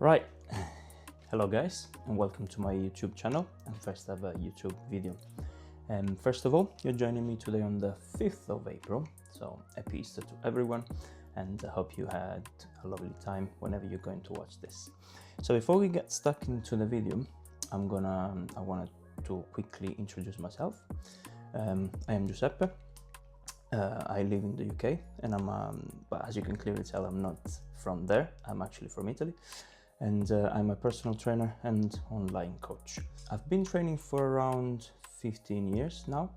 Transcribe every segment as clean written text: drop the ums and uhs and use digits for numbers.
Right, hello guys and welcome to my YouTube channel and first ever YouTube video. And first of all, you're joining me today on the 5th of April, so happy Easter to everyone, and I hope you had a lovely time whenever you're going to watch this. So before we get stuck into the video, I wanted to quickly introduce myself. I am Giuseppe. I live in the UK and but as you can clearly tell, I'm not from there. I'm actually from Italy, and I'm a personal trainer and online coach. I've been training for around 15 years now,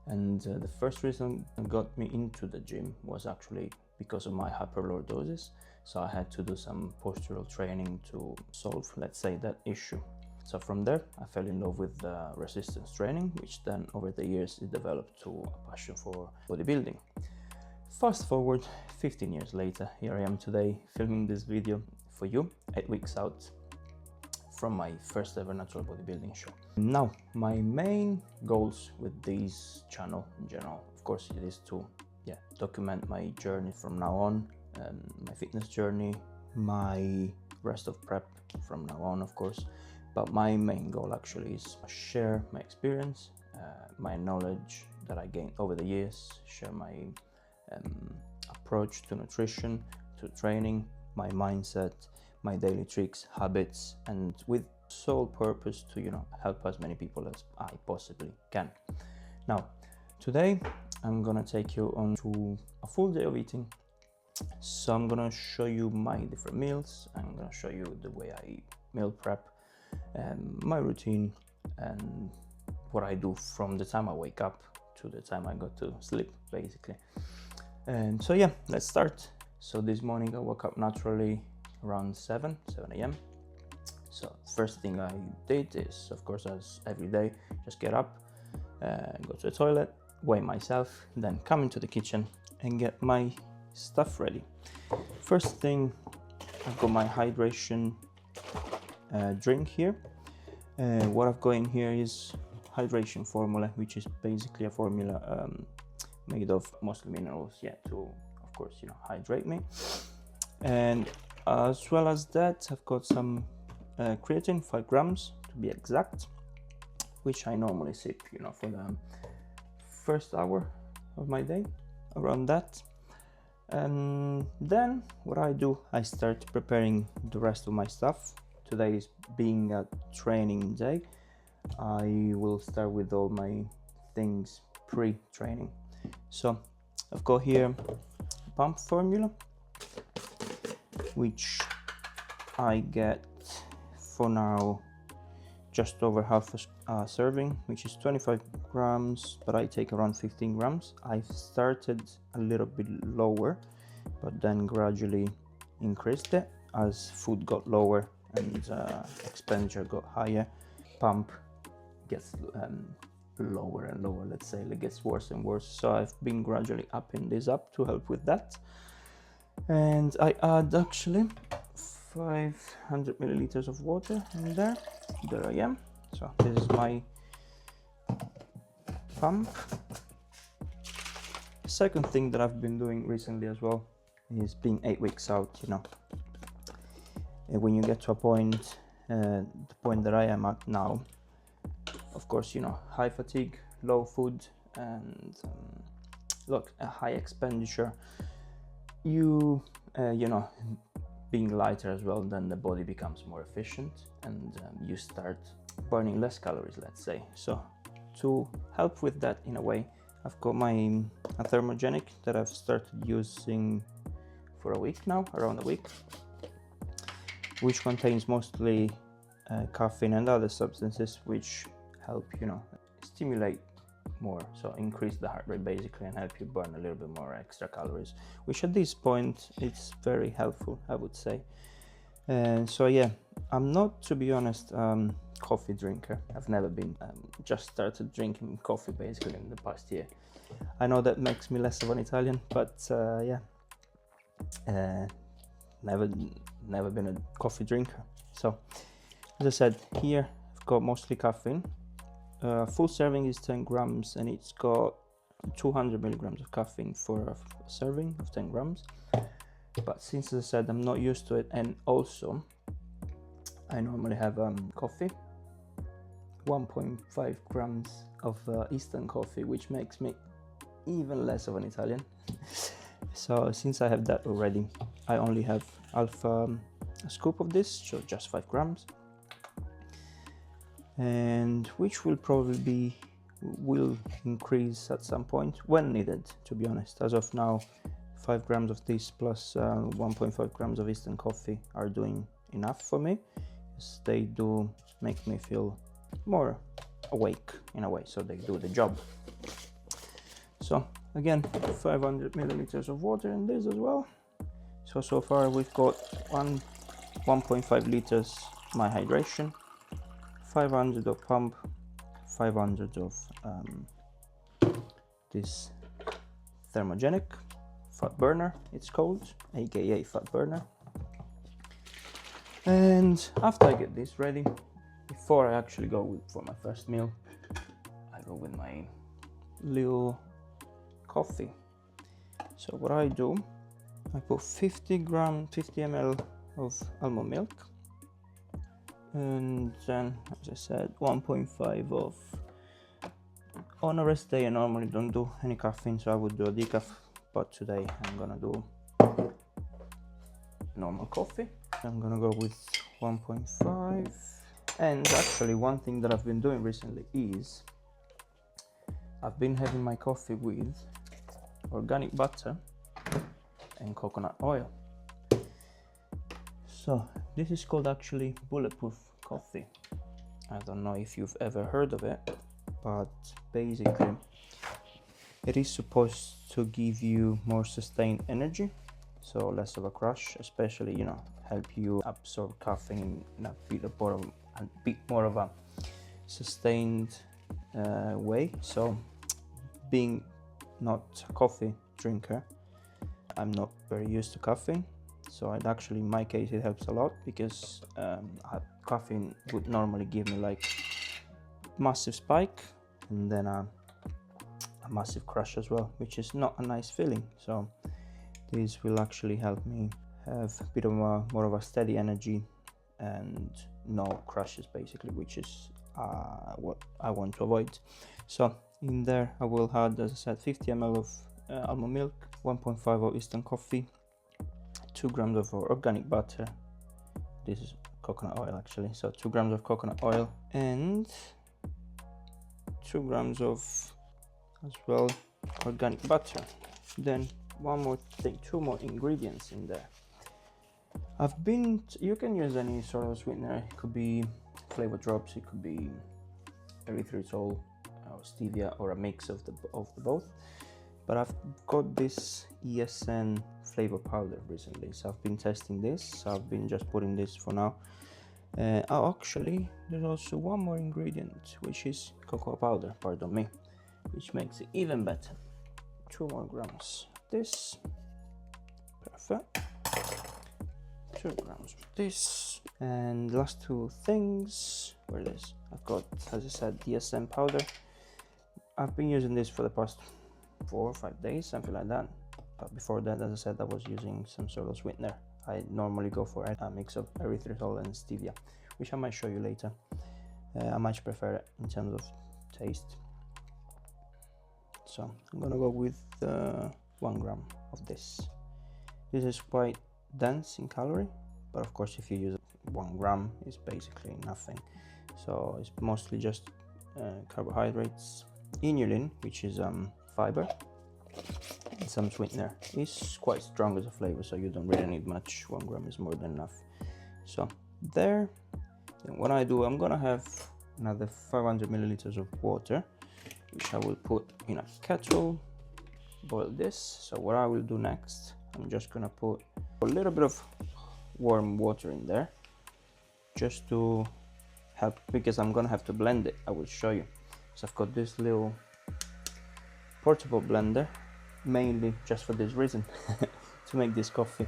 and the first reason that got me into the gym was actually because of my hyperlordosis. So I had to do some postural training to solve, let's say, that issue. So from there, I fell in love with resistance training, which then over the years it developed to a passion for bodybuilding. Fast forward 15 years later, here I am today filming this video for you, 8 weeks out from my first ever natural bodybuilding show. Now, my main goals with this channel in general, of course, it is to document my journey from now on, my fitness journey, my rest of prep from now on, of course. But my main goal actually is share my experience, my knowledge that I gained over the years, share my approach to nutrition, to training, my mindset, my daily tricks, habits, and with sole purpose to help as many people as I possibly can. Now, today I'm gonna take you on to a full day of eating. So I'm gonna show you my different meals. I'm gonna show you the way I meal prep, my routine, and what I do from the time I wake up to the time I go to sleep, basically. And so yeah, let's start. So this morning I woke up naturally around 7 a.m. So first thing I did is, of course, as every day, just get up, go to the toilet, weigh myself, then come into the kitchen and get my stuff ready. First thing, I've got my hydration drink here. What I've got in here is hydration formula, which is basically a formula made of mostly minerals, to, of course, hydrate me. And as well as that, I've got some creatine, 5 grams to be exact, which I normally sip, for the first hour of my day, around that. And then what I do, I start preparing the rest of my stuff. Today is being a training day. I will start with all my things pre-training. So I've got here pump formula, which I get for now just over half a serving, which is 25 grams, but I take around 15 grams. I've started a little bit lower, but then gradually increased it as food got lower and expenditure got higher. Pump gets lower and lower, let's say, it gets worse and worse. So I've been gradually upping this up to help with that. And I add actually 500 milliliters of water in there. There I am. So this is my pump. Second thing that I've been doing recently as well is being 8 weeks out. When you get to a point, the point that I am at now, of course, high fatigue, low food, and a high expenditure. Being lighter as well, then the body becomes more efficient and you start burning less calories, let's say. So to help with that in a way, I've got a thermogenic that I've started using for a week now, around a week, which contains mostly caffeine and other substances which help stimulate more, so increase the heart rate basically and help you burn a little bit more extra calories, which at this point it's very helpful, I would say. And so yeah, I'm not, to be honest, coffee drinker. I've never been. Just started drinking coffee basically in the past year. I know that makes me less of an Italian, but never been a coffee drinker. So as I said, here I've got mostly caffeine. Full serving is 10 grams and it's got 200 milligrams of caffeine for a serving of 10 grams. But since, as I said, I'm not used to it, and also I normally have coffee, 1.5 grams of instant coffee, which makes me even less of an Italian. So since I have that already, I only have half a scoop of this, so just 5 grams, and which will probably will increase at some point when needed, to be honest. As of now, 5 grams of this plus 1.5 grams of instant coffee are doing enough for me, because they do make me feel more awake in a way, so they do the job. So again, 500 milliliters of water in this as well. So far we've got 1.5 liters my hydration, 500 of pump, 500 of this thermogenic fat burner, it's called, aka fat burner. And after I get this ready, before I actually go for my first meal, I go with my little coffee. So what I do, I put 50 ml of almond milk, and then, as I said, 1.5 of, on a rest day I normally don't do any caffeine, so I would do a decaf, but today I'm gonna do normal coffee. I'm gonna go with 1.5. And actually, one thing that I've been doing recently is I've been having my coffee with organic butter and coconut oil. So this is called actually bulletproof coffee. I don't know if you've ever heard of it, but basically it is supposed to give you more sustained energy, so less of a crash, especially, you know, help you absorb caffeine in a bit more of a sustained way. So being not a coffee drinker, I'm not very used to caffeine, so it actually, in my case, it helps a lot, because caffeine would normally give me like massive spike and then a massive crash as well, which is not a nice feeling. So this will actually help me have a bit of more of a steady energy and no crashes, basically, which is what I want to avoid. So in there I will add, as I said, 50 ml of almond milk, 1.5 of instant coffee, 2 grams of organic butter, this is coconut oil actually, so 2 grams of coconut oil, and 2 grams of, as well, organic butter. Then one more thing, 2 more ingredients in there. You can use any sort of sweetener, it could be flavor drops, it could be erythritol or stevia, or a mix of the both. But I've got this ESN flavor powder recently, so I've been testing this, so I've been just putting this for now. Actually, there's also one more ingredient, which is cocoa powder, pardon me, which makes it even better. 2 more grams of this, perfect. 2 grams of this, and the last 2 things, where it is, I've got, as I said, DSM powder. I've been using this for the past 4 or 5 days, something like that, but before that, as I said, I was using some sort of sweetener. I normally go for a mix of erythritol and stevia, which I might show you later. I much prefer it in terms of taste. So I'm gonna go with 1 gram of this. This is quite dense in calorie, but of course if you use 1 gram, it's basically nothing. So it's mostly just carbohydrates, inulin, which is fiber, and some sweetener. It's quite strong as a flavor, so you don't really need much. 1 gram is more than enough. So there. Then what I do, I'm gonna have another 500 milliliters of water, which I will put in a kettle, boil this. So what I will do next, I'm just gonna put a little bit of warm water in there, just to help, because I'm gonna have to blend it. I will show you. So I've got this little portable blender, mainly just for this reason, to make this coffee.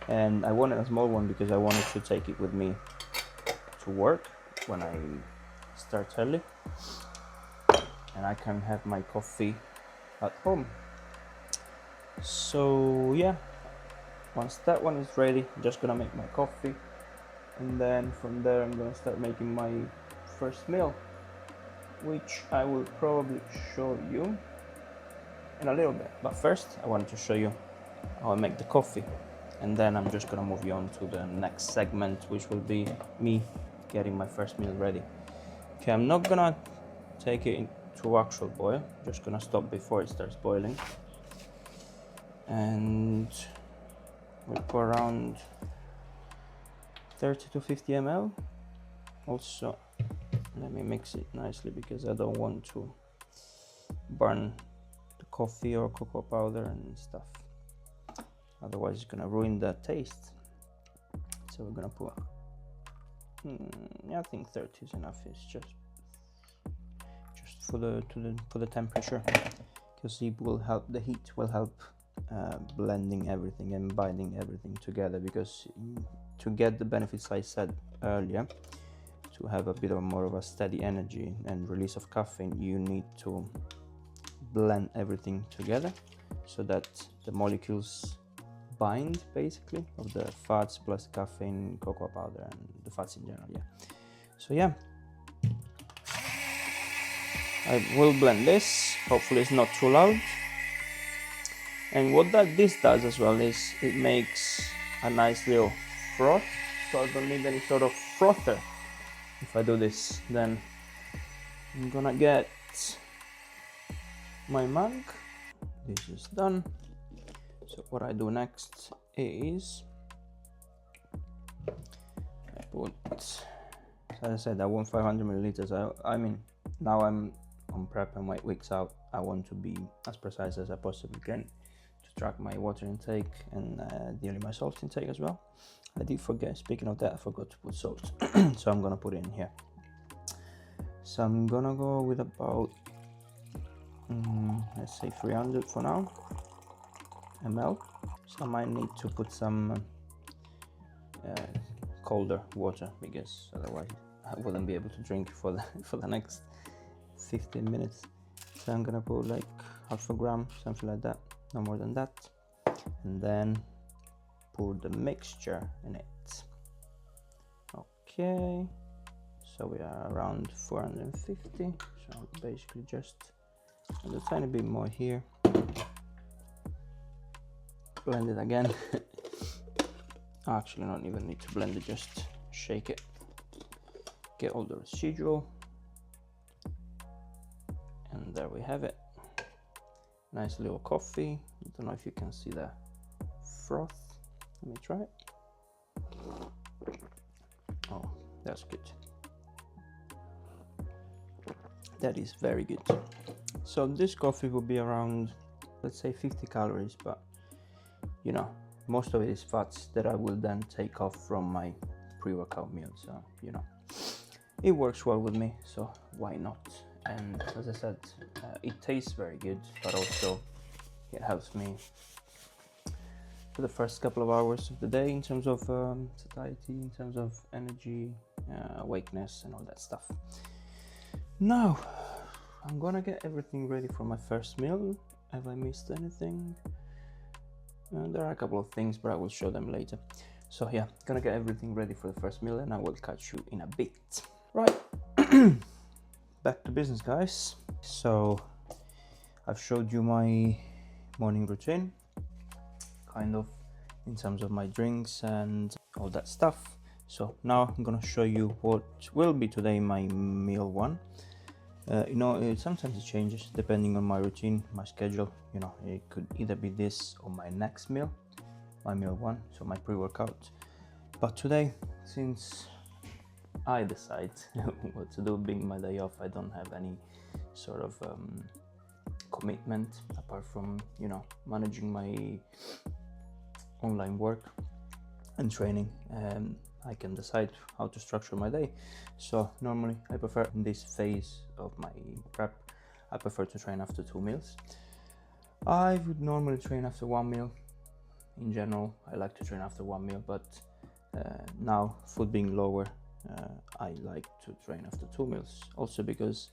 And I wanted a small one because I wanted to take it with me to work when I start early, and I can have my coffee at home. So yeah, once that one is ready, I'm just gonna make my coffee, and then from there I'm gonna start making my first meal, which I will probably show you in a little bit. But first I wanted to show you how I make the coffee, and then I'm just gonna move you on to the next segment, which will be me getting my first meal ready. Okay, I'm not gonna take it to actual boil, just gonna stop before it starts boiling, and we'll put around 30 to 50 ml. Also, let me mix it nicely because I don't want to burn the coffee or cocoa powder and stuff, otherwise it's gonna ruin the taste. So we're gonna put I think 30 is enough. It's just for the temperature, because it will help, the heat will help blending everything and binding everything together, because to get the benefits I said earlier, to have a bit of more of a steady energy and release of caffeine, you need to blend everything together so that the molecules bind, basically, of the fats plus caffeine, cocoa powder, and the fats in general. So I will blend this. Hopefully it's not too loud. And what this does as well is it makes a nice little froth, so I don't need any sort of frother. If I do this, then I'm gonna get my mug. This is done. So what I do next is I put, as I said, I want 500 milliliters. I mean, now I'm on prep and my weeks out, I want to be as precise as I possibly can to track my water intake and ideally my salt intake as well. I did forget, speaking of that, I forgot to put salt. So I'm gonna put it in here. So I'm gonna go with about let's say 300 for now ml. So I might need to put some colder water, because otherwise I wouldn't be able to drink for the next 15 minutes. So I'm gonna put like half a gram, something like that, no more than that, and then pour the mixture in it. Okay, so we are around 450, so basically just a tiny bit more here. Blend it again. Actually, not even need to blend it, just shake it, get all the residual, and there we have it. Nice little coffee. I don't know if you can see the froth. Let me try it. Oh, that's good. That is very good. So this coffee will be around, let's say, 50 calories, but you know, most of it is fats that I will then take off from my pre-workout meal. So you know, it works well with me, so why not? And as I said, it tastes very good, but also it helps me for the first couple of hours of the day in terms of satiety, in terms of energy, awakeness, and all that stuff. Now I'm gonna get everything ready for my first meal. Have I missed anything? There are a couple of things, but I will show them later. So yeah, gonna get everything ready for the first meal, and I will catch you in a bit. Right. Back to business, guys. So I've showed you my morning routine, kind of, in terms of my drinks and all that stuff. So now I'm gonna show you what will be today my meal one. You know, sometimes it changes depending on my routine, my schedule. You know, it could either be this or my next meal, my meal one, so my pre-workout. But today, since I decide what to do, being my day off, I don't have any sort of commitment apart from, you know, managing my online work and training. I can decide how to structure my day. So normally I prefer, in this phase of my prep, I prefer to train after 2 meals. I would normally train after 1 meal. In general, I like to train after 1 meal, but now, food being lower, I like to train after 2 meals. Also because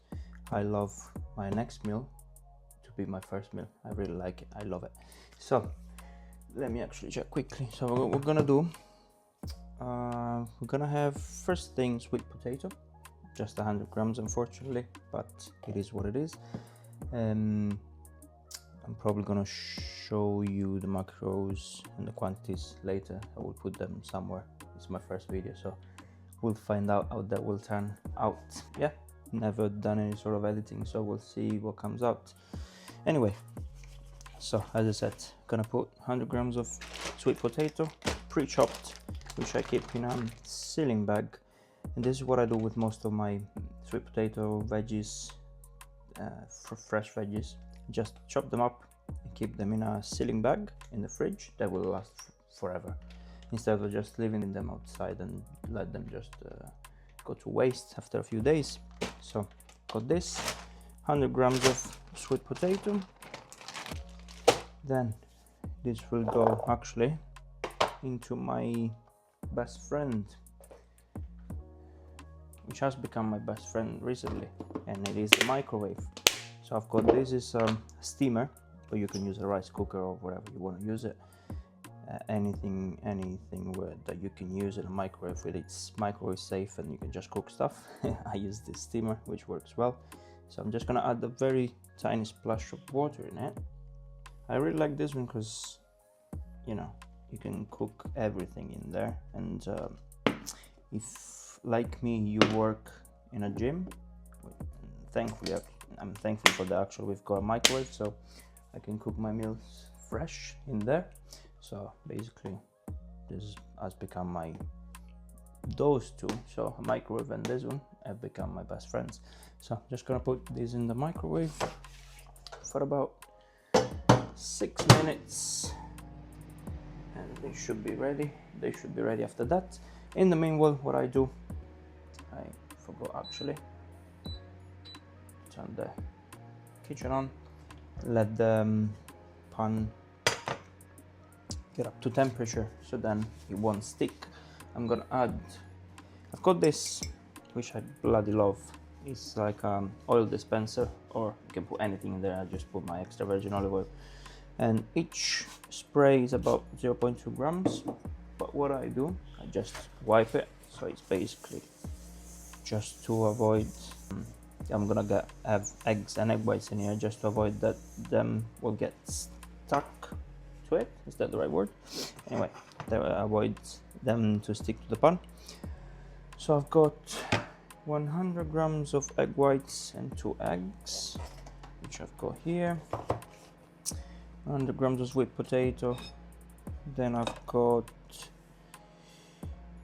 I love my next meal to be my first meal. I really like it, I love it. So let me actually check quickly. So what we're gonna do we're gonna have first thing sweet potato, just 100 grams unfortunately, but it is what it is. I'm probably gonna show you the macros and the quantities later. I will put them somewhere. It's my first video, so we'll find out how that will turn out. Yeah, never done any sort of editing, so we'll see what comes out. Anyway, so as I said, gonna put 100 grams of sweet potato pre-chopped, which I keep in a sealing bag. And this is what I do with most of my sweet potato veggies, fresh veggies. Just chop them up and keep them in a sealing bag in the fridge. That will last forever, instead of just leaving them outside and let them just go to waste after a few days. So got this 100 grams of sweet potato. Then this will go actually into my best friend, which has become my best friend recently, and it is the microwave. So I've got this is a steamer, but you can use a rice cooker or whatever you want to use it. Anything that you can use in a microwave with. It's microwave safe and you can just cook stuff. I use this steamer, which works well. So I'm just gonna add a very tiny splash of water in it. I really like this one because, you know, you can cook everything in there. And if, like me, you work in a gym, thankfully I'm thankful for the actual we've got a microwave, so I can cook my meals fresh in there. So basically this has become those two, so a microwave and this one, have become my best friends. So I'm just gonna put these in the microwave for about 6 minutes and they should be ready. They should be ready after that. In the meanwhile, what I do, I forgot actually, turn the kitchen on, let the pan get up to temperature so then it won't stick. I'm gonna add, I've got this, which I bloody love. It's like oil dispenser, or you can put anything in there. I just put my extra virgin olive oil, and each spray is about 0.2 grams. But what I do, I just wipe it, so it's basically just to avoid I'm gonna have eggs and egg whites in here, just to avoid that them will get stuck to it. Is that the right word? Anyway, that avoids them to stick to the pan. So I've got 100 grams of egg whites and 2 eggs, which I've got here. 100 grams of sweet potato. Then I've got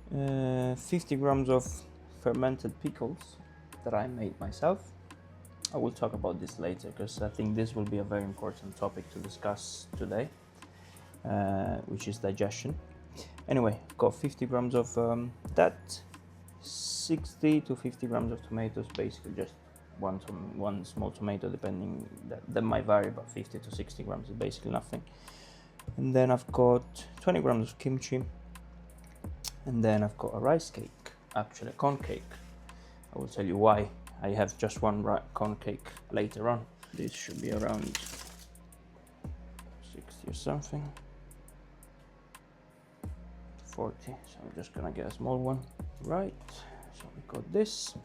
50 grams of fermented pickles that I made myself. I will talk about this later because I think this will be a very important topic to discuss today, which is digestion. Anyway, I've got 50 grams of that, 60 to 50 grams of tomatoes, basically just one small tomato, depending, that might vary, but 50 to 60 grams is basically nothing. And then I've got 20 grams of kimchi, and then I've got a rice cake, actually a corn cake. I will tell you why I have just one corn cake later on. This should be around 60 or something, 40, so I'm just gonna get a small one. Right, so we got this,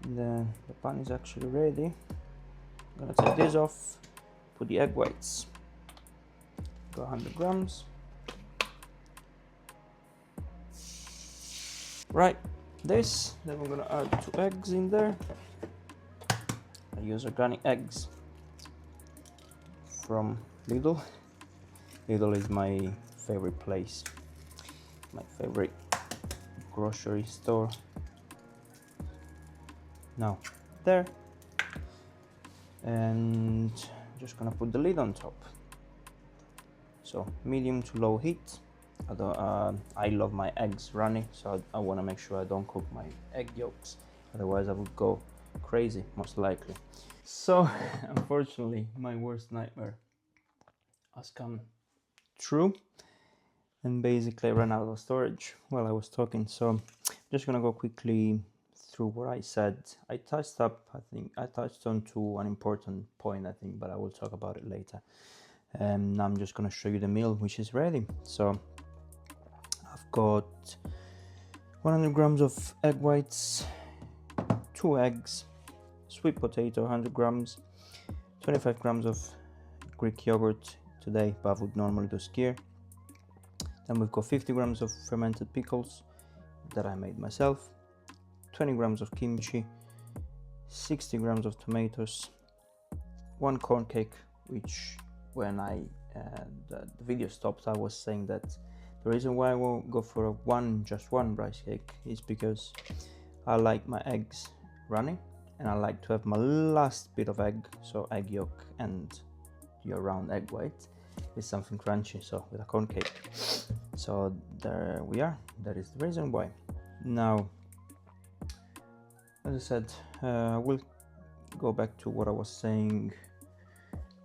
and then the pan is actually ready. I'm gonna take this off, put the egg whites, got 100 grams. Right, this, then we're gonna add 2 eggs in there. I use organic eggs from Lidl. Lidl is my favorite place, my favorite grocery store. Now there, and I'm just gonna put the lid on top. So medium to low heat. I love my eggs runny, so I want to make sure I don't cook my egg yolks, otherwise I would go crazy, most likely. So unfortunately my worst nightmare has come true, and basically I ran out of storage while I was talking. So I'm just gonna go quickly through what I said. I touched on to an important point, I think, but I will talk about it later. Now I'm just gonna show you the meal, which is ready. So I've got 100 grams of egg whites, 2 eggs, sweet potato 100 grams, 25 grams of Greek yogurt today, but I would normally do skyr. Then we've got 50 grams of fermented pickles that I made myself, 20 grams of kimchi, 60 grams of tomatoes, 1 corn cake, which when the video stopped, I was saying that the reason why I won't go for just one rice cake is because I like my eggs running, and I like to have my last bit of egg, so egg yolk and your round egg white, is something crunchy, so with a corn cake. So there we are, that is the reason why. Now, as I said, we'll go back to what I was saying,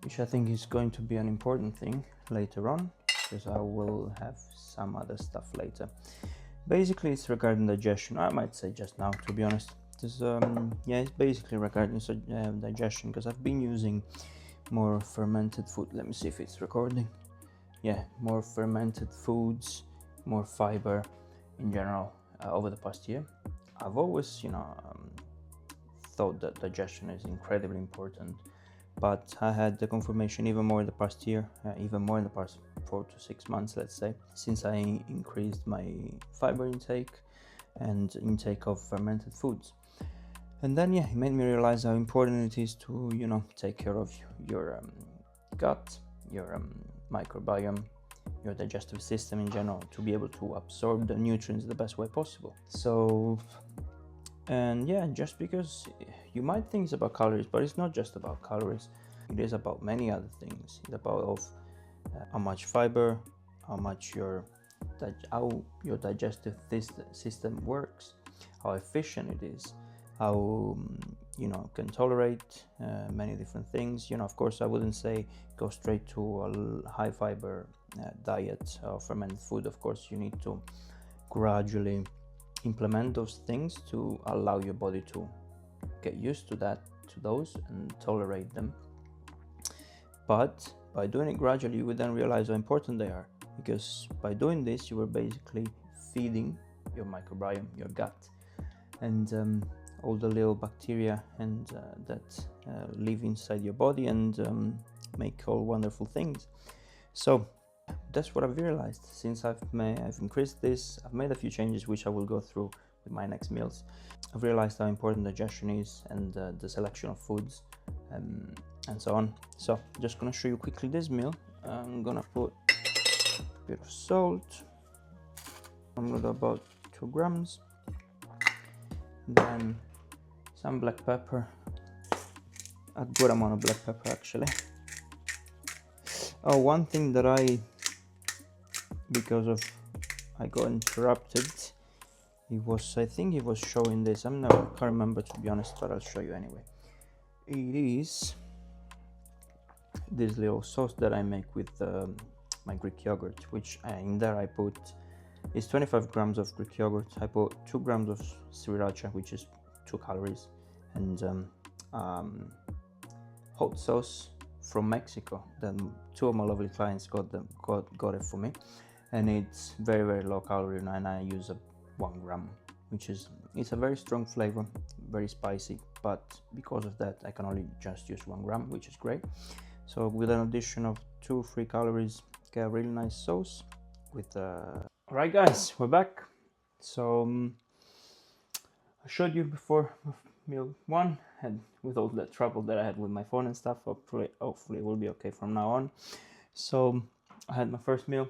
which I think is going to be an important thing later on, because I will have some other stuff later. Basically, it's regarding digestion. I might say just now, to be honest. It's basically regarding digestion, because I've been using more fermented food. Let me see if it's recording. Yeah, more fermented foods, more fiber in general over the past year. I've always, thought that digestion is incredibly important, but I had the confirmation even more in the past year, even more in the past 4 to 6 months, let's say, since I increased my fiber intake and intake of fermented foods. And then, it made me realize how important it is to, take care of your gut, your microbiome, your digestive system in general, to be able to absorb the nutrients the best way possible. So, and just because you might think it's about calories, but it's not just about calories. It is about many other things. It's about how much fiber, how your digestive system works, how efficient it is, how can tolerate many different things. Of course, I wouldn't say go straight to a high fiber diet or fermented food. Of course, you need to gradually implement those things to allow your body to get used to those and tolerate them. But by doing it gradually, you will then realize how important they are, because by doing this, you are basically feeding your microbiome, your gut, and all the little bacteria and that live inside your body and make all wonderful things. So that's what I've realized since I've increased this. I've made a few changes which I will go through with my next meals. I've realized how important digestion is, and the selection of foods and so on. So just gonna show you quickly this meal. I'm gonna put a bit of salt. I'm gonna do about 2 grams. Then some black pepper, a good amount of black pepper actually. Oh, one thing that I got interrupted, I think it was showing this, I can't remember to be honest, but I'll show you anyway. It is this little sauce that I make with my Greek yogurt, which in there I put is 25 grams of Greek yogurt. I put 2 grams of sriracha, which is 2 calories, and hot sauce from Mexico. Then 2 of my lovely clients got it for me, and it's very, very low calorie, and I use 1 gram, it's a very strong flavor, very spicy, but because of that I can only just use 1 gram, which is great. So with an addition of 2-3 calories, get a really nice sauce with Alright guys, we're back. So I showed you before meal 1, and with all the trouble that I had with my phone and stuff, hopefully it will be okay from now on. So I had my first meal,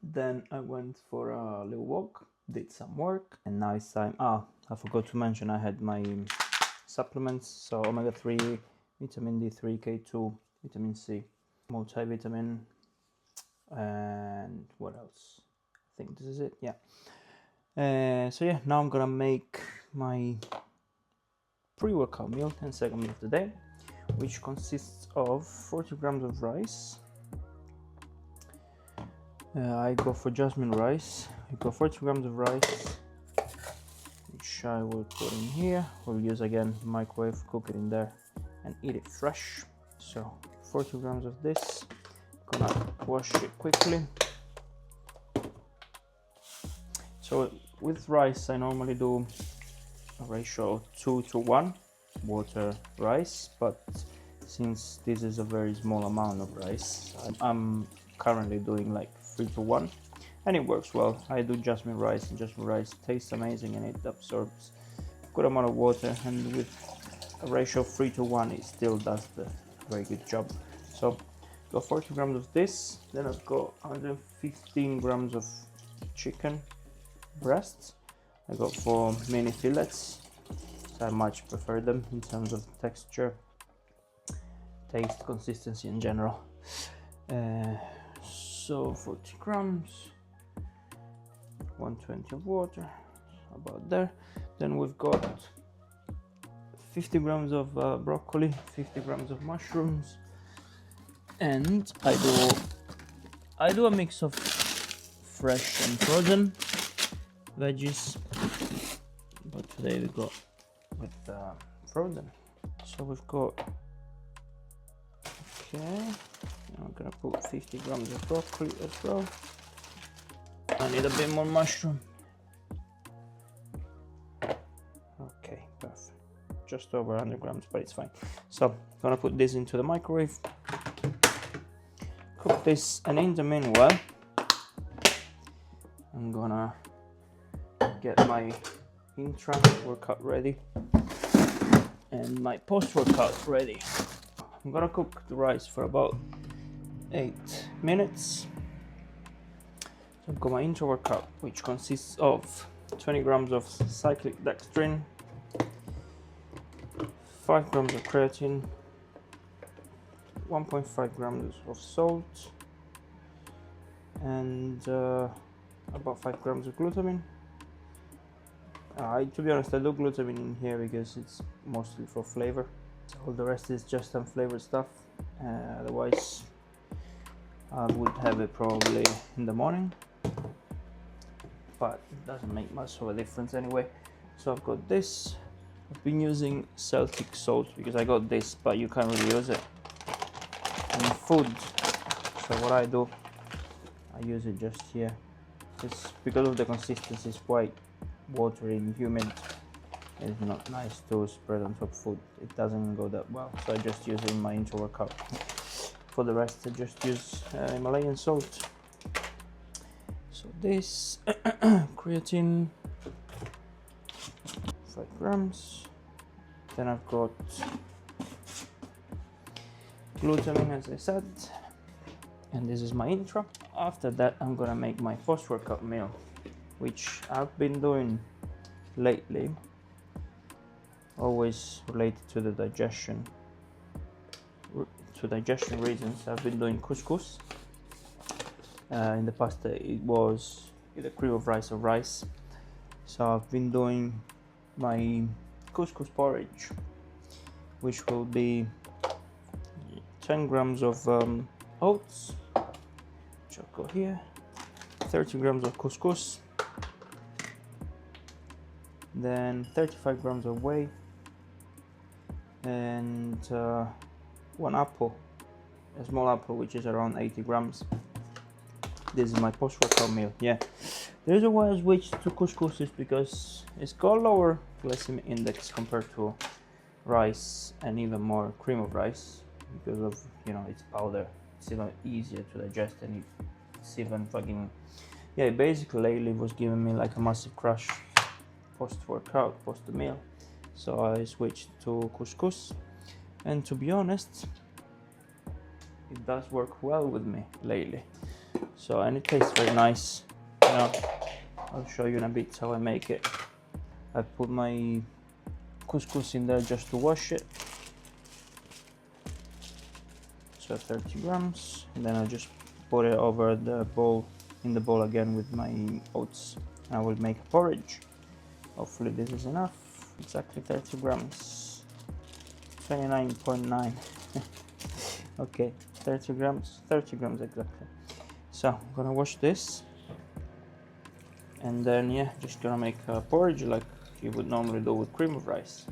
then I went for a little walk, did some work, and now it's time. I forgot to mention I had my supplements, so omega-3, vitamin D3, K2, vitamin C, multivitamin, and what else? I think this is it, yeah. So now I'm gonna make my pre-workout meal and second meal of the day, which consists of 40 grams of rice. I go for jasmine rice. I go 40 grams of rice, which I will put in here. We'll use again microwave, cook it in there and eat it fresh. So 40 grams of this. Gonna wash it quickly. So with rice I normally do a ratio 2:1 water rice, but since this is a very small amount of rice, I'm currently doing like 3:1, and it works well. I do jasmine rice, and jasmine rice tastes amazing and it absorbs a good amount of water, and with a ratio of 3:1 it still does the very good job. So got 40 grams of this, then I've got 115 grams of chicken breasts. I got 4 mini fillets, so I much prefer them in terms of texture, taste, consistency in general. So 40 grams, 120 of water, about there. Then we've got 50 grams of broccoli, 50 grams of mushrooms, and I do a mix of fresh and frozen veggies, but today we got with frozen. So we've got, okay, I'm gonna put 50 grams of broccoli as well. I need a bit more mushroom. Okay, perfect. Just over 100 grams, but it's fine. So I'm gonna put this into the microwave, cook this, and in the meanwhile I'm gonna get my intra workout ready and my post workout ready. I'm gonna cook the rice for about 8 minutes. So I've got my intra workout, which consists of 20 grams of cyclic dextrin, 5 grams of creatine, 1.5 grams of salt, and about 5 grams of glutamine. To be honest, I do glutamine in here because it's mostly for flavor. All the rest is just unflavored stuff. Otherwise, I would have it probably in the morning, but it doesn't make much of a difference anyway. So I've got this. I've been using Celtic salt because I got this, but you can't really use it in food. So what I do, I use it just here. It's because of the consistency, it's quite watery and humid. It's not nice to spread on top of food. It doesn't go that well. So I just use it in my intra workout. For the rest, I just use Himalayan salt. So this creatine, 5 grams. Then I've got glutamine, as I said, and this is my intra. After that, I'm gonna make my post-workout meal, which I've been doing lately, always related to the digestion. To digestion reasons, I've been doing couscous. In the past, it was with a cream of rice. So I've been doing my couscous porridge, which will be 10 grams of oats, which I'll go here, 30 grams of couscous, then 35 grams of whey, and 1 apple, a small apple, which is around 80 grams. This is my post-workout meal. Yeah, the reason why I switched to couscous is because it's got lower glycemic index compared to rice, and even more cream of rice, because of, you know, it's powder. It's even easier to digest, and it's even fucking, yeah, basically lately was giving me like a massive crash post-workout, post-meal. So I switched to couscous, and to be honest, it does work well with me lately. So, and it tastes very nice. You know, I'll show you in a bit how I make it. I put my couscous in there just to wash it. So 30 grams, and then I just put it over the bowl, in the bowl again with my oats. I will make a porridge. Hopefully this is enough. Exactly 30 grams. 29.9. Okay, 30 grams exactly. So I'm gonna wash this, and then yeah, just gonna make a porridge like you would normally do with cream of rice.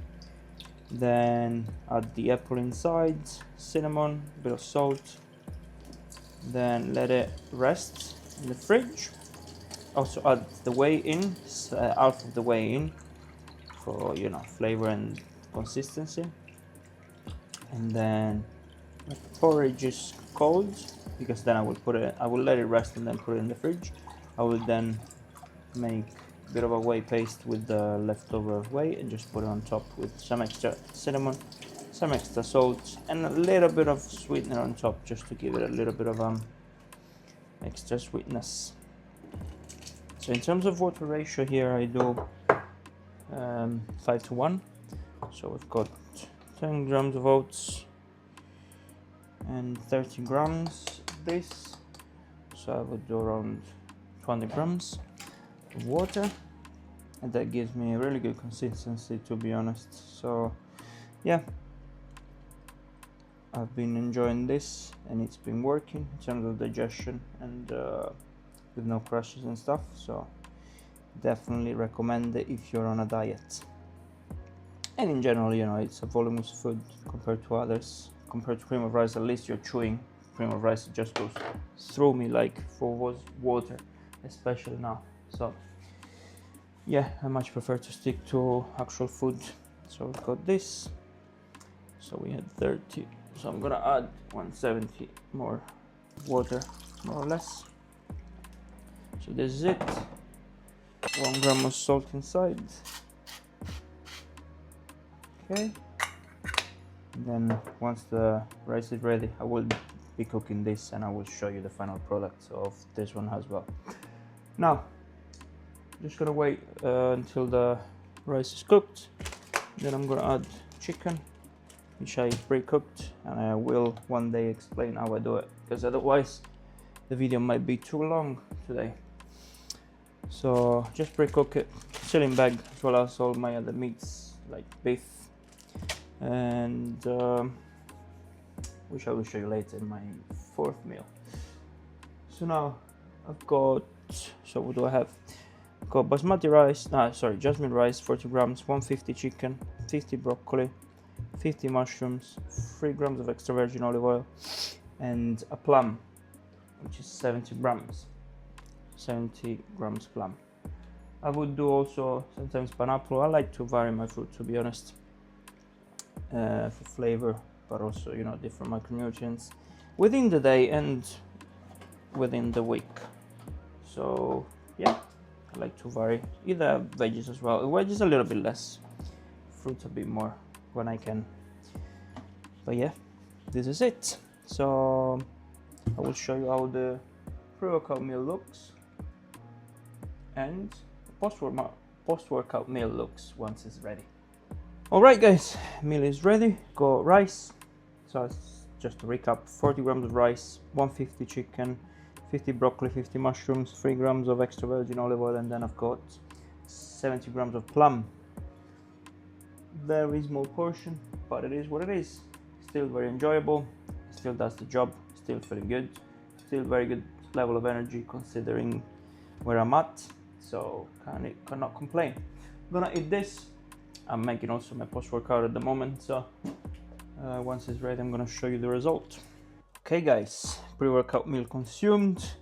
Then add the apple inside, cinnamon, a bit of salt, then let it rest in the fridge also add the whey in, half of the whey in for, you know, flavor and consistency. And then the porridge is cold, because then I will let it rest and then put it in the fridge. I will then make a bit of a whey paste with the leftover whey and just put it on top with some extra cinnamon, some extra salt, and a little bit of sweetener on top, just to give it a little bit of extra sweetness. So in terms of water ratio here, I do 5 to 1. So we've got 10 grams of oats and 30 grams of this. So I would do around 20 grams of water, and that gives me a really good consistency, to be honest. So yeah, I've been enjoying this and it's been working in terms of digestion and with no crashes and stuff. So definitely recommend it if you're on a diet. And in general, you know, it's a voluminous food compared to others. Compared to cream of rice, at least you're chewing. Cream of rice, it just goes through me like for water, especially now. So yeah, I much prefer to stick to actual food. So we've got this. So we had 30. So I'm gonna add 170 more water, more or less. So this is it. 1 gram of salt inside. Okay. And then once the rice is ready, I will be cooking this and I will show you the final product of this one as well. Now, just gonna wait until the rice is cooked. Then I'm gonna add chicken, which I pre-cooked, and I will one day explain how I do it, because otherwise the video might be too long today. So just pre-cook it, chilling bag, as well as all my other meats like beef, and which I will show you later in my 4th meal. So now I've got, so what do I have? I've got basmati rice, jasmine rice, 40 grams, 150 chicken, 50 broccoli, 50 mushrooms, 3 grams of extra virgin olive oil, and a plum, which is 70 grams. 70 grams plum. I would do also sometimes pineapple. I like to vary my fruit, to be honest, for flavor, but also, you know, different micronutrients within the day and within the week. So yeah, I like to vary. Either veggies as well. Veggies a little bit less, fruits a bit more when I can. But yeah, this is it. So I will show you how the pre-workout meal looks and post-workout meal looks once it's ready. Alright guys, meal is ready. Got rice. So just to recap, 40 grams of rice, 150 chicken, 50 broccoli, 50 mushrooms, 3 grams of extra virgin olive oil, and then I've got 70 grams of plum. Very small portion, but it is what it is. Still very enjoyable, still does the job, still feeling good, still very good level of energy considering where I'm at, so cannot complain. I'm gonna eat this. I'm making also my post-workout at the moment, so once it's ready I'm gonna show you the result. Okay guys, pre-workout meal consumed,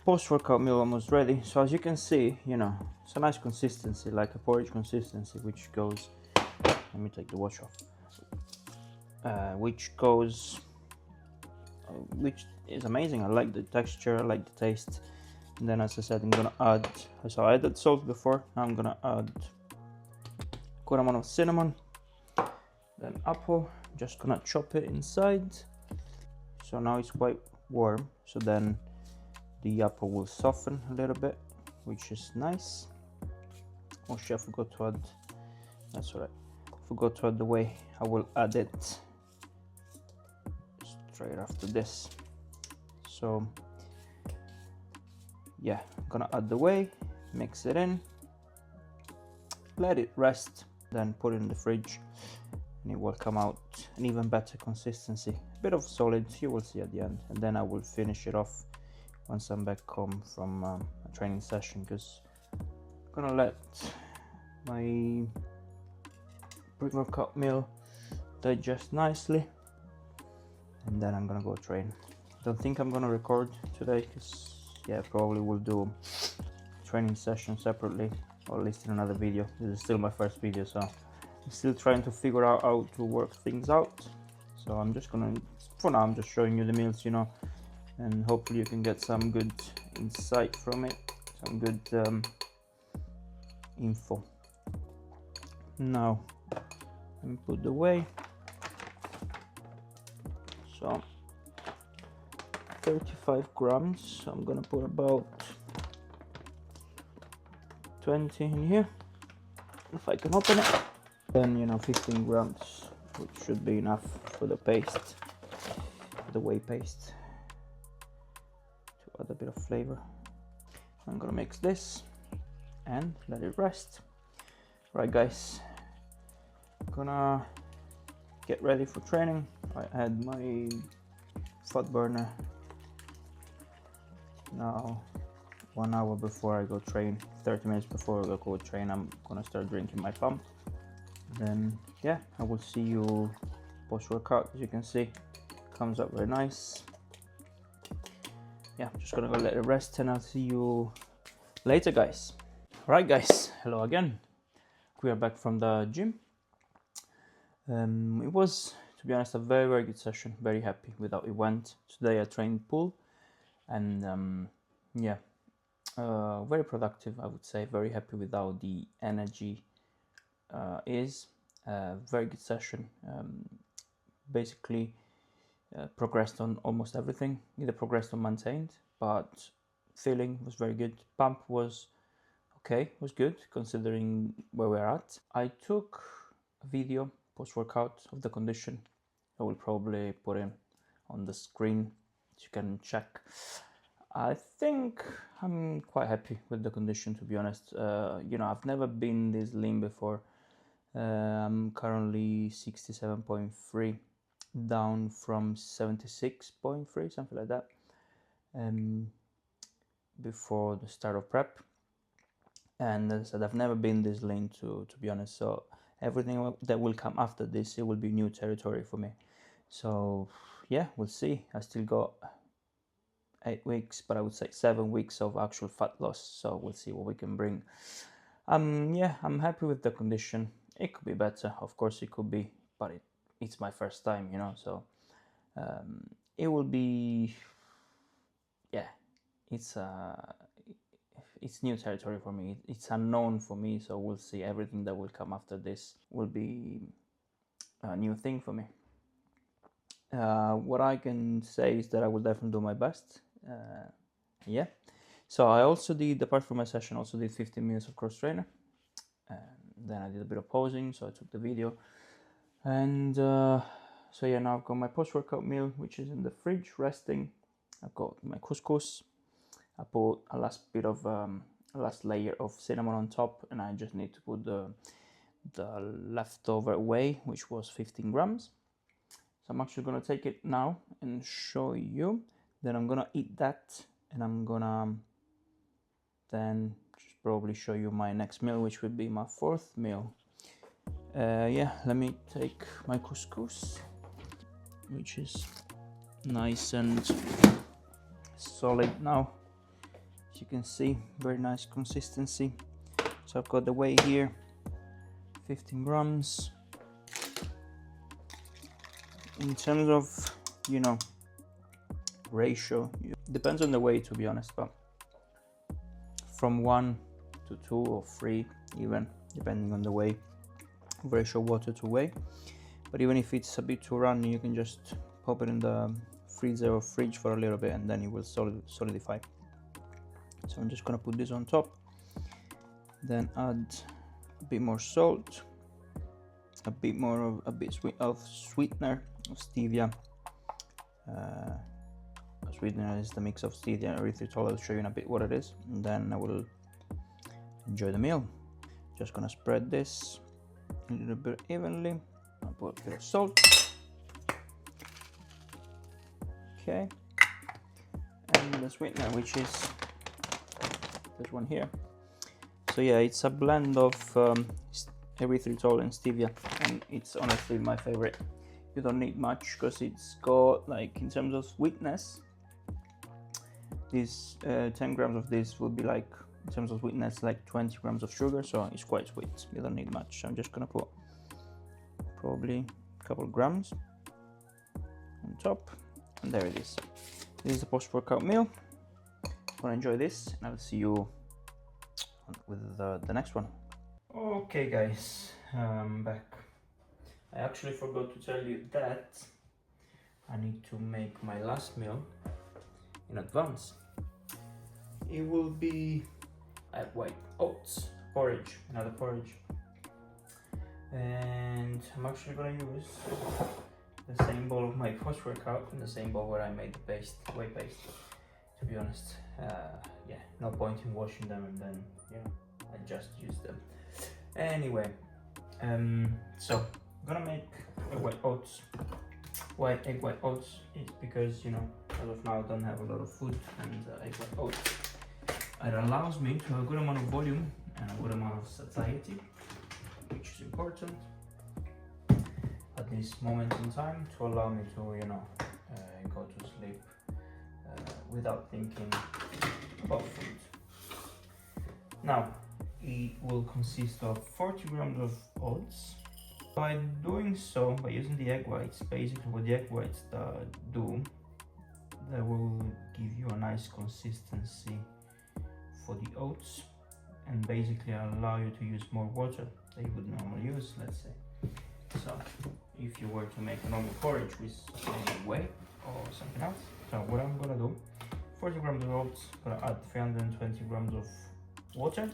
post-workout meal almost ready. So as you can see, you know, it's a nice consistency, like a porridge consistency, which goes, let me take the watch off, which is amazing. I like the texture, I like the taste. And then, as I said, I'm gonna add, so I added salt before, now I'm gonna add a good amount of cinnamon, then apple, just gonna chop it inside. So now it's quite warm, so then the apple will soften a little bit, which is nice. Oh shit, I forgot to add, that's alright, forgot to add the whey. I will add it straight after this. So yeah, I'm gonna add the whey, mix it in, let it rest, then put it in the fridge, and it will come out an even better consistency, a bit of solid, you will see at the end. And then I will finish it off once I'm back home from a training session, because I'm gonna let my pre-workout meal digest nicely, and then I'm gonna go train. Don't think I'm gonna record today because yeah, probably will do training session separately, or at least in another video. This is still my first video, so I'm still trying to figure out how to work things out. So I'm just gonna, for now, I'm just showing you the meals, you know, and hopefully you can get some good insight from it, some good info. Now let me put the whey. So 35 grams, so I'm gonna put about 20 in here if I can open it. Then, you know, 15 grams, which should be enough for the paste, the whey paste, to add a bit of flavor. I'm gonna mix this and let it rest. Right guys, gonna get ready for training. I had my fat burner now 1 hour before I go train. 30 minutes before I go train, I'm gonna start drinking my pump. Then yeah, I will see you post-workout. As you can see, comes up very nice. Yeah, I'm just gonna go let it rest and I'll see you later guys. Right guys, hello again. We are back from the gym. It was, to be honest, a very good session. Very happy with how it went. Today I trained pull, and yeah, very productive, I would say. Very happy with how the energy is. Very good session. Basically progressed on almost everything. Either progressed or maintained, but feeling was very good. Pump was okay, was good considering where we're at. I took a video post-workout of the condition. I will probably put in on the screen so you can check. I think I'm quite happy with the condition, to be honest. You know, I've never been this lean before. I'm currently 67.3, down from 76.3, something like that, before the start of prep. And as I said, I've never been this lean, to be honest. So everything that will come after this, it will be new territory for me. So yeah, we'll see. I still got 8 weeks, but I would say 7 weeks of actual fat loss. So we'll see what we can bring. Yeah, I'm happy with the condition. It could be better, of course it could be, but it's my first time, you know. So it will be, yeah, it's new territory for me. It's unknown for me, so we'll see. Everything that will come after this will be a new thing for me. What I can say is that I will definitely do my best. Yeah. So I also did, apart from my session, also did 15 minutes of cross trainer. Then I did a bit of posing, so I took the video. And so yeah, now I've got my post-workout meal, which is in the fridge resting. I've got my couscous. I put a last bit of a last layer of cinnamon on top, and I just need to put the leftover whey, which was 15 grams. So I'm actually gonna take it now and show you. Then I'm gonna eat that, and I'm gonna then just probably show you my next meal, which would be my 4th meal. Yeah, let me take my couscous, which is nice and solid now. As you can see, very nice consistency. So I've got the whey here, 15 grams. In terms of, you know, ratio, it depends on the whey, to be honest, but from 1 to 2 or 3 even, depending on the whey, ratio water to whey. But even if it's a bit too runny, you can just pop it in the freezer or fridge for a little bit, and then it will solidify. So I'm just gonna put this on top, then add a bit more salt, a bit of sweetener of stevia. Sweetener is the mix of stevia and erythritol. I'll show you in a bit what it is, and then I will enjoy the meal. Just gonna spread this a little bit evenly. I'll put a bit of salt. Okay, and the sweetener, which is this one here. So yeah, it's a blend of erythritol and stevia, and it's honestly my favorite. You don't need much because it's got, like, in terms of sweetness, This 10 grams of this will be like, in terms of sweetness, like 20 grams of sugar, so it's quite sweet. You don't need much. I'm just gonna put probably a couple of grams on top, and there it is. This is the post-workout meal. Gonna enjoy this, and I'll see you with the next one. Okay guys, I'm back. I actually forgot to tell you that I need to make my last meal in advance. It will be white oats porridge, another porridge, and I'm actually gonna use the same bowl of my post-workout and the same bowl where I made the paste, whey paste. To be honest, yeah, no point in washing them and then, you know, I just use them. Anyway, so I'm gonna make white oats. Why egg white oats? It's because, you know, as of now I don't have a lot of food, and egg white oats, it allows me to have a good amount of volume and a good amount of satiety, which is important at this moment in time, to allow me to, you know, go to sleep without thinking about food. Now, it will consist of 40 grams of oats. By doing so, by using the egg whites, basically what the egg whites do, they will give you a nice consistency for the oats, and basically allow you to use more water than you would normally use, let's say. So, if you were to make a normal porridge with whey or something else, so what I'm gonna do, 40 grams of oats, I'm gonna add 320 grams of water,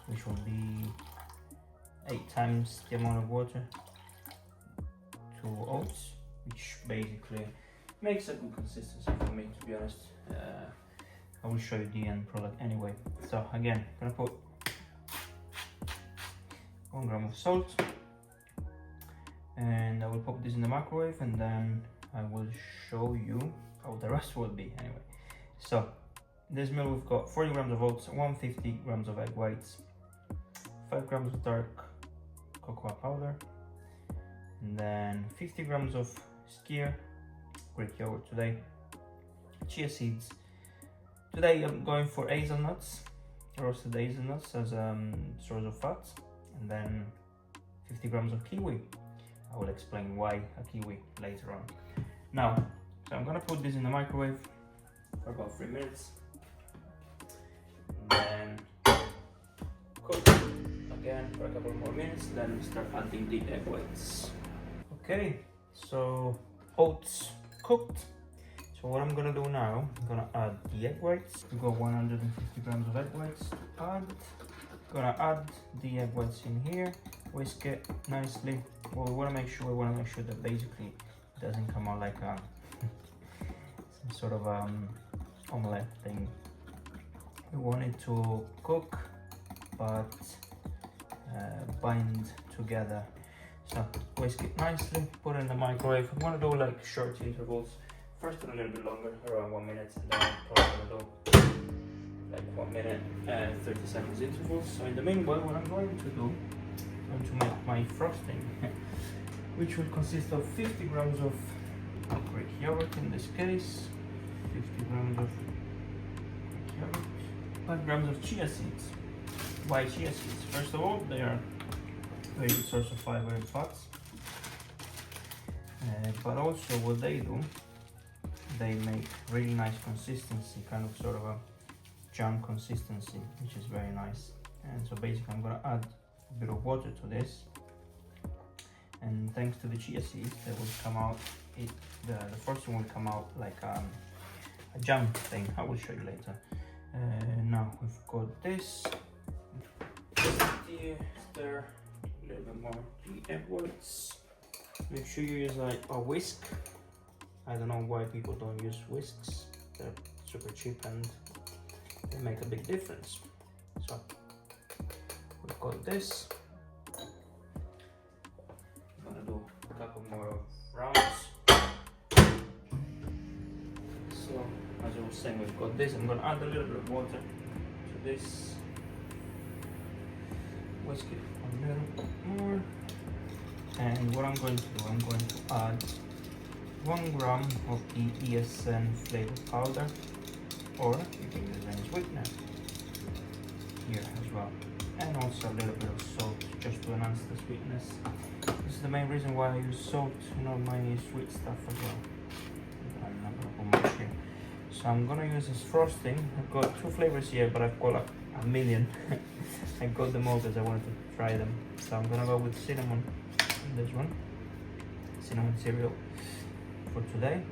which will be 8 times the amount of water to oats, which basically makes a good consistency for me, to be honest. I will show you the end product anyway. So again, I'm gonna put 1 gram of salt, and I will pop this in the microwave, and then I will show you how the rest will be anyway. So this meal, we've got 40 grams of oats, 150 grams of egg whites, 5 grams of dark cocoa powder, and then 50 grams of skyr, Greek yogurt today, chia seeds. Today I'm going for hazelnuts, roasted hazelnuts as a source of fat, and then 50 grams of kiwi. I will explain why a kiwi later on. Now, so I'm gonna put this in the microwave for about 3 minutes, and then cook again for a couple more minutes, then start adding the egg whites. Okay, so oats cooked. So what I'm gonna do now, I'm gonna add the egg whites. We got 150 grams of egg whites to add. Gonna add the egg whites in here, whisk it nicely. Well, we wanna make sure that basically it doesn't come out like a some sort of omelette thing. We want it to cook but bind together. So whisk it nicely, put it in the microwave. I'm gonna do like short intervals. First a little bit longer, around 1 minute, and then I'm probably gonna do like 1 minute and 30 seconds intervals. So in the meanwhile, what I'm going to do, I'm going to make my frosting, which will consist of 50 grams of Greek yogurt in this case, 50 grams of Greek yogurt, 5 grams of chia seeds. Why chia seeds? First of all, they are a very good source of fiber and fats, but also what they do, they make really nice consistency, kind of sort of a jam consistency, which is very nice. And so basically I'm gonna add a bit of water to this, and thanks to the chia seeds, they will come out, the frosting will come out like a jam thing. I will show you later. Now we've got this, stir a little bit more the egg whites. Make sure you use like a whisk. I don't know why people don't use whisks. They're super cheap and they make a big difference. So we've got this. I'm gonna do a couple more rounds. So as I was saying, we've got this. I'm gonna add a little bit of water to this. Whisk it a little bit more. And what I'm going to do, I'm going to add 1 gram of the ESN flavor powder. or you can use any sweetener here as well, and also a little bit of salt just to enhance the sweetness. This is the main reason why I use salt in all my sweet stuff as well. I'm not gonna put much here. So I'm gonna use this frosting. I've got 2 flavors here, but I've got like a million. I got them all because I wanted to try them. So I'm gonna go with cinnamon in this one. Cinnamon cereal for today.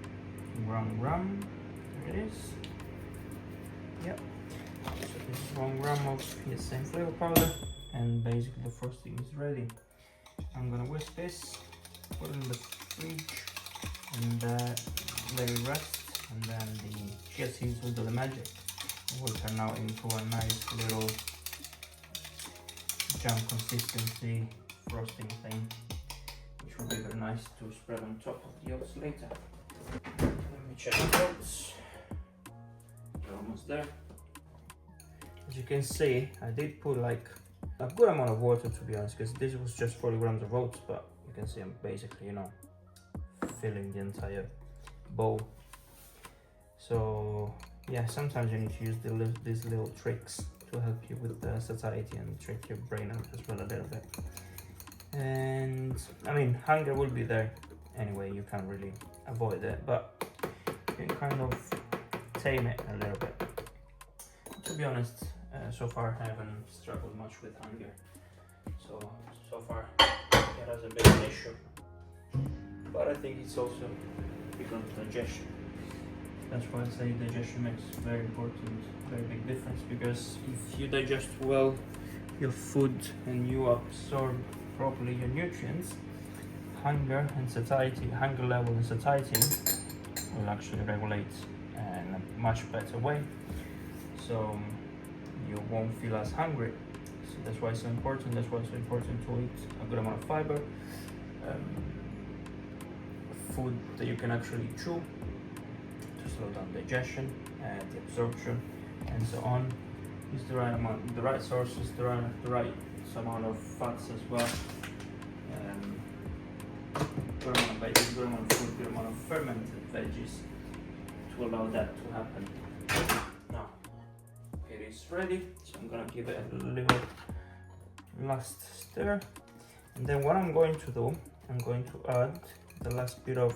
1 gram. There it is. Yep. So this is 1 gram of the same flavor powder, and basically the frosting is ready. I'm gonna whisk this, put it in the fridge, and let it rest, and then the chia seeds will do the magic. It will turn out into a nice little jam consistency frosting thing, which will be very nice to spread on top of the oats later. Let me check the oats. They're almost there. As you can see, I did put like a good amount of water, to be honest, because this was just 40 grams of oats, but you can see I'm basically, you know, filling the entire bowl. So yeah, sometimes you need to use these little tricks to help you with the satiety and trick your brain out as well a little bit. And I mean, hunger will be there anyway, you can't really avoid it, but you can kind of tame it a little bit. To be honest, so far I haven't struggled much with hunger, so far it hasn't been an issue, but I think it's also because of digestion. That's why I say digestion makes very important, very big difference, because if you digest well your food and you absorb properly your nutrients, hunger level and satiety will actually regulate in a much better way. So you won't feel as hungry. So that's why it's so important. That's why it's so important to eat a good amount of fiber, food that you can actually chew to slow down digestion and the absorption and so on. Use the right amount, the right sources, the right amount of fats as well. Good amount of veggies, good amount of food, good amount of fermented veggies to allow that to happen. Now it is ready, so I'm gonna give it a little last stir, and then what I'm going to do, I'm going to add the last bit of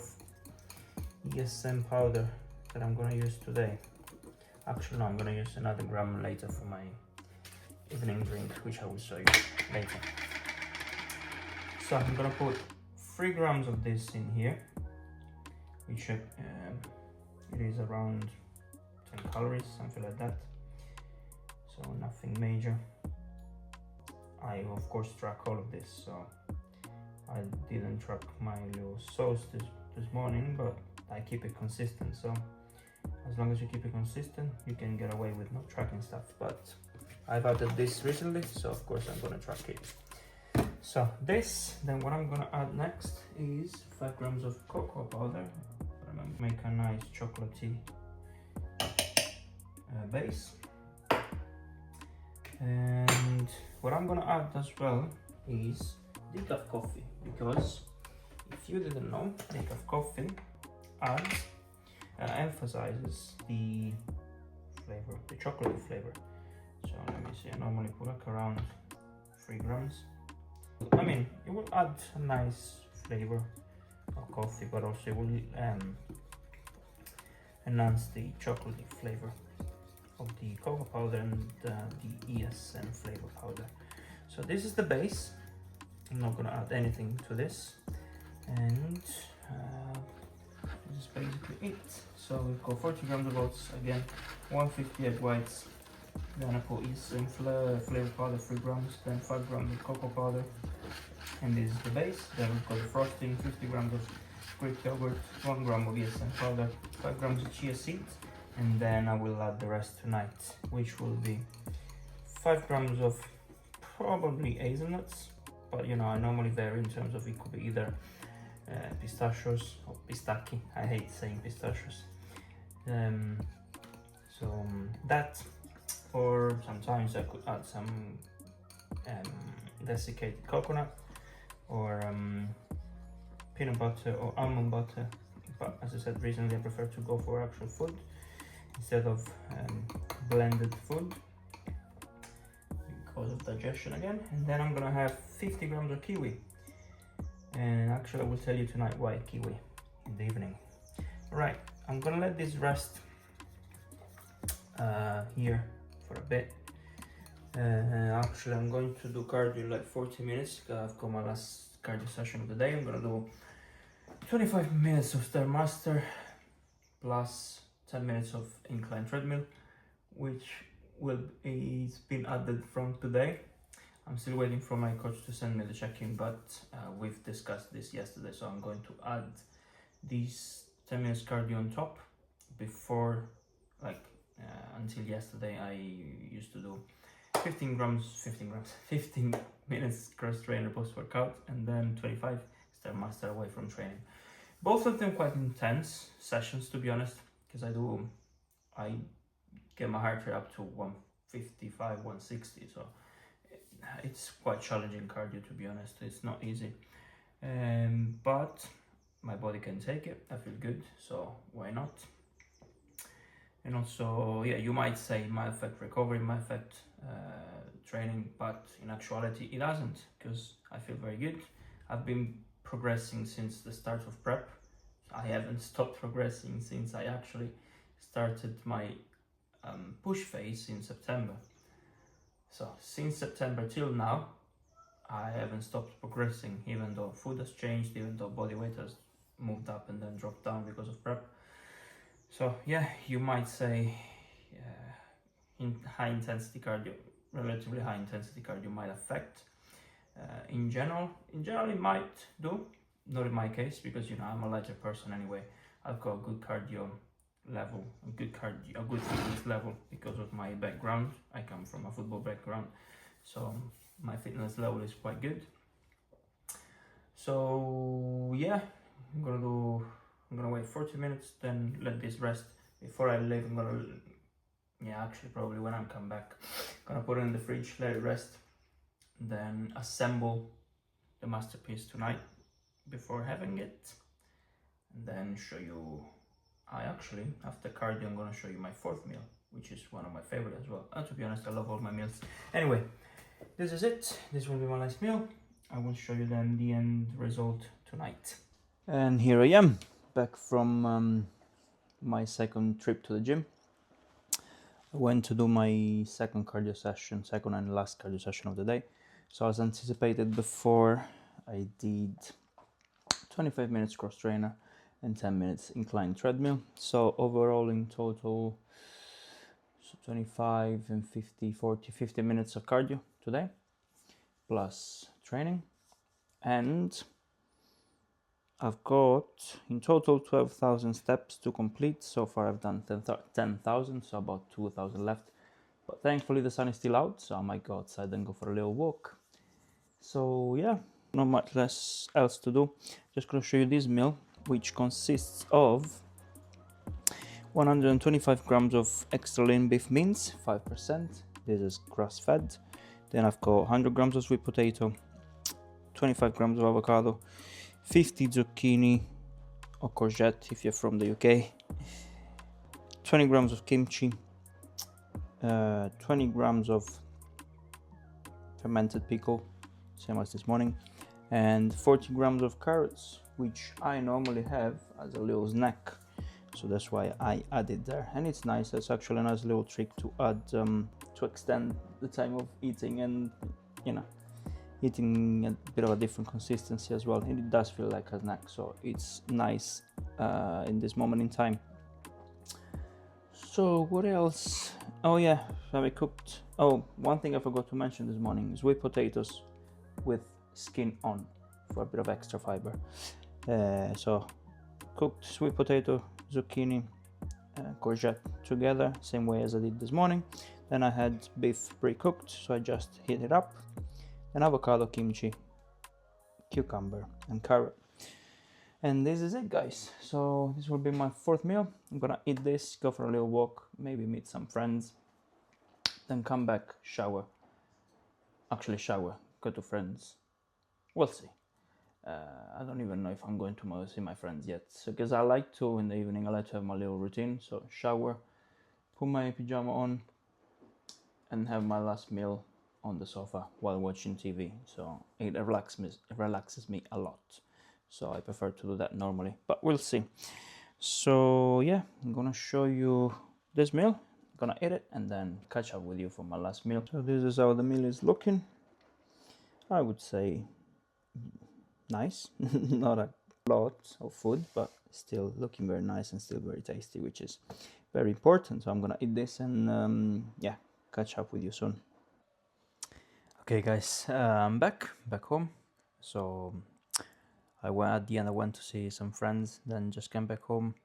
ESM powder that I'm gonna use today. Actually no, I'm gonna use another gram later for my evening drink, which I will show you later. So I'm gonna put 3 grams of this in here, which it is around 10 calories, something like that, so nothing major. I of course track all of this, so I didn't track my little sauce this morning, but I keep it consistent. So as long as you keep it consistent, you can get away with not tracking stuff. But I've added this recently, so of course I'm gonna track it. So this, then what I'm gonna add next is 5 grams of cocoa powder. I'm gonna make a nice chocolatey base. And what I'm gonna add as well is decaf coffee, because if you didn't know, decaf coffee adds emphasizes the flavor, the chocolatey flavor. So let me see, I normally put like around 3 grams. I mean, it will add a nice flavor of coffee, but also it will enhance the chocolatey flavor of the cocoa powder and the ESN flavor powder. So this is the base. I'm not gonna add anything to this, and this is basically it. So we've got 40 grams of oats, again 150 egg whites, then I put ESN flavor powder 3 grams, then 5 grams of cocoa powder, and this is the base. Then we've got the frosting, 50 grams of Greek yogurt, 1 gram of ESN powder, 5 grams of chia seeds, and then I will add the rest tonight, which will be 5 grams of probably hazelnuts, but you know, I normally vary in terms of, it could be either pistachios or pistachio. I hate saying pistachios. That, or sometimes I could add some desiccated coconut or peanut butter or almond butter, but as I said recently, I prefer to go for actual food. instead of blended food because of digestion again. And then I'm gonna have 50 grams of kiwi. And actually I will tell you tonight why kiwi in the evening. Right, I'm gonna let this rest here for a bit. Actually I'm going to do cardio in like 40 minutes. I've got my last cardio session of the day. I'm gonna do 25 minutes of Stairmaster plus 10 minutes of incline treadmill, which is been added from today. I'm still waiting for my coach to send me the check-in, but we've discussed this yesterday, so I'm going to add these 10 minutes cardio on top. Before, like until yesterday, I used to do 15 minutes cross trainer post workout, and then 25 Stairmaster away from training. Both of them quite intense sessions, to be honest, because I get my heart rate up to 155, 160, so it's quite challenging cardio, to be honest. It's not easy, but my body can take it. I feel good, so why not? And also, yeah, you might say it might affect recovery, might affect training, but in actuality it doesn't, because I feel very good. I've been progressing since the start of prep. I haven't stopped progressing since I actually started my push phase in September. So since September till now, I haven't stopped progressing, even though food has changed, even though body weight has moved up and then dropped down because of prep. So yeah, you might say in high intensity cardio, relatively high intensity cardio might affect. In general it might do, not in my case, because I'm a lighter person anyway. I've got a good cardio level, a good fitness level because of my background. I come from a football background, so my fitness level is quite good. So yeah, I'm gonna wait 40 minutes, then let this rest. Before I leave, actually probably when I come back, gonna put it in the fridge, let it rest, then assemble the masterpiece tonight before having it, and then show you. After cardio, I'm gonna show you my fourth meal, which is one of my favorite as well. To be honest, I love all my meals. Anyway, this is it. This will be my last meal. I will show you then the end result tonight. And here I am, back from my second trip to the gym. I went to do my second and last cardio session of the day. So as anticipated before, I did 25 minutes cross trainer and 10 minutes incline treadmill. So overall in total, 25 and 50 minutes of cardio today, plus training. And I've got in total 12,000 steps to complete. So far I've done 10,000, so about 2,000 left. But thankfully the sun is still out, so I might go outside and go for a little walk. So yeah, not much less else to do. Just gonna show you this meal, which consists of 125 grams of extra lean beef mince, 5%. This is grass-fed. Then I've got 100 grams of sweet potato, 25 grams of avocado, 50 zucchini or courgette if you're from the UK, 20 grams of kimchi, 20 grams of fermented pickle, same as this morning, and 40 grams of carrots, which I normally have as a little snack, so that's why I added there. And it's nice, it's actually a nice little trick to add to extend the time of eating, and eating a bit of a different consistency as well, and it does feel like a snack, so it's nice in this moment in time. So what else? Oh yeah, I cooked. Oh, one thing I forgot to mention this morning is sweet potatoes with skin on for a bit of extra fiber. So cooked sweet potato, zucchini, courgette together, same way as I did this morning. Then I had beef pre-cooked, so I just heat it up. And avocado, kimchi, cucumber and carrot. And this is it, guys. So this will be my fourth meal. I'm gonna eat this, go for a little walk, maybe meet some friends, then come back, shower, go to friends. We'll see. I don't even know if I'm going to see my friends yet, because I like to in the evening, I like to have my little routine. So shower, put my pajama on, and have my last meal on the sofa while watching TV. So it relaxes me a lot. So I prefer to do that normally, but we'll see. So yeah, I'm gonna show you this meal. I'm gonna eat it and then catch up with you for my last meal. So this is how the meal is looking. I would say nice, not a lot of food, but still looking very nice and still very tasty, which is very important. So I'm gonna eat this and yeah, catch up with you soon. Okay guys, I'm back home. So I went at the end, I went to see some friends, then just came back home,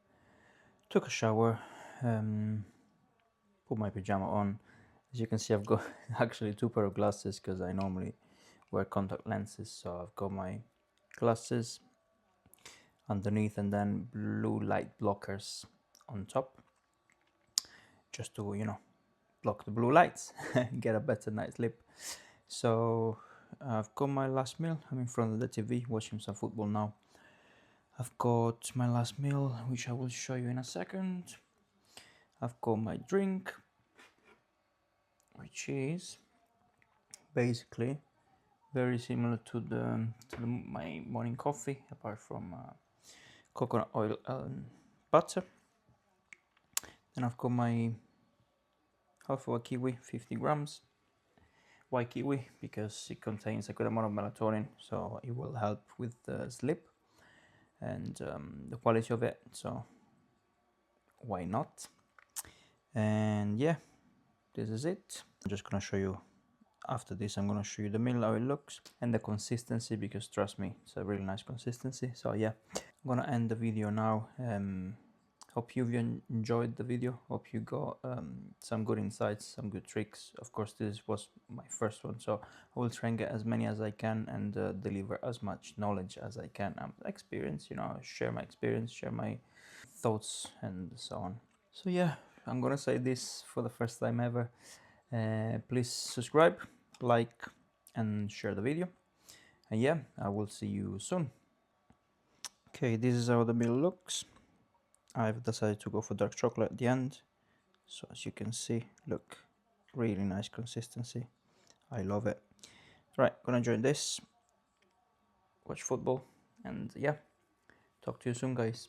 took a shower, put my pajama on. As you can see, I've got actually two pair of glasses because I normally wear contact lenses. So I've got my glasses underneath and then blue light blockers on top, just to, you know, block the blue lights, get a better night's sleep. So I've got my last meal. I'm in front of the TV watching some football now. I've got my last meal, which I will show you in a second. I've got my drink, which is basically very similar to my morning coffee, apart from coconut oil and butter. Then I've got my half of a kiwi, 50 grams. Why kiwi? Because it contains a good amount of melatonin, so it will help with the sleep and the quality of it. So why not? And yeah, this is it. I'm just gonna show you after this. I'm gonna show you the meal, how it looks, and the consistency, because trust me, it's a really nice consistency. So yeah, I'm gonna end the video now. Hope you've enjoyed the video. Hope you got some good insights, some good tricks. Of course, this was my first one, so I will try and get as many as I can and deliver as much knowledge as I can. Experience, you know, share my experience, share my thoughts, and so on. So yeah, I'm gonna say this for the first time ever. Please subscribe, like, and share the video. And yeah, I will see you soon. Okay, this is how the meal looks. I've decided to go for dark chocolate at the end. So as you can see, look, really nice consistency. I love it. Right, gonna enjoy this, watch football, and yeah, talk to you soon, guys.